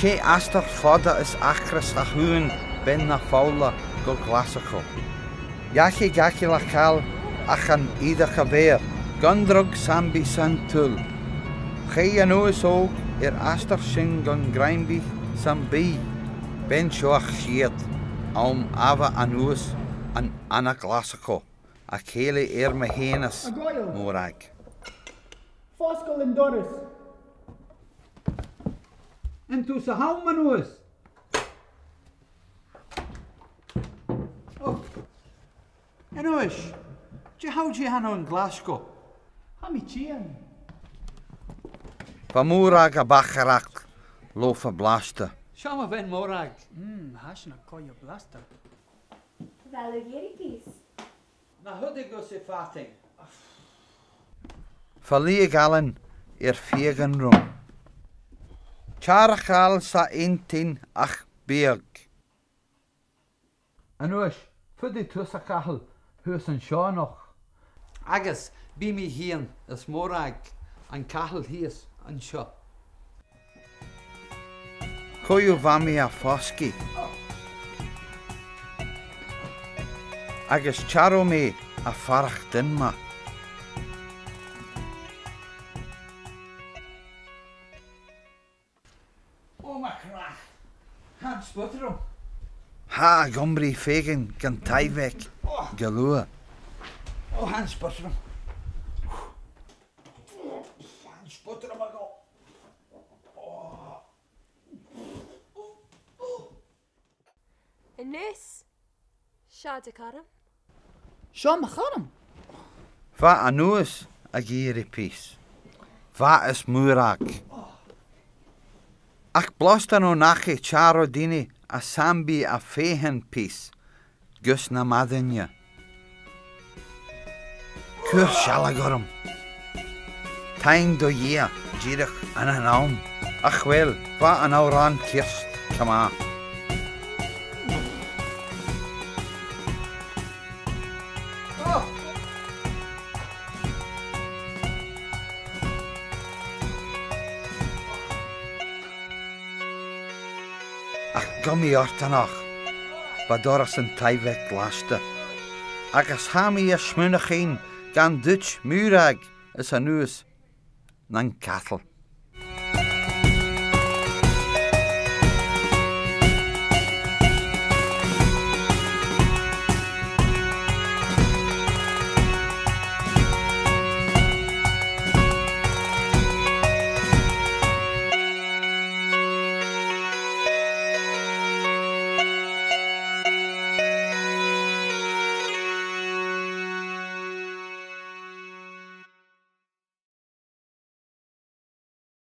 Che astar fodder is achras a huun ben na faula go glasacho. Yachi gachi lachal achan ida chaver, gandrog sambi santul. Che anuas ook astar sin gon graimbi sambi. Ben shoach shiet, ava anuas an anna glasacho. A kele mehenas morag. Foskel en Doris. En toe ze hou manuus. Oh. En oes, je houdt je aan een Glasgow. Hamitien. Van morag a bacharak, lofa blaste. Schau mal, wenn morag. Hash na koje blaster. Valerierikis. Na hudig se fating. Verlieg allen vegen rum. Charachal sa intin ach berg. En oes, voor die tussakachel, heus een schaar nog. Agus, bi mi hien, is morag. An kachel hies, an scho. Koyu vami a foski. Agus charo me a farach dinma. Oh, ma krach. Hans Butterum. Ha gombri fegen gan taivek. Galua. Oh, Hans Butterum. Hans Butterum, I go. En nus. Shada karam. Schaar me gaan. Va anuus a giri pis. Va is murak. Ach blostan o nache charo dini a sambi a fehen pis. Gus na madinja. Kur shalagorum. Taing do jea, jirach an an aum. Ach wel, va an auran kirst, kama. Ach gummi ortanach, badoras yn taifek glaste. Agus hami a smynachyn gan dutch murag is a nuus nan cattle.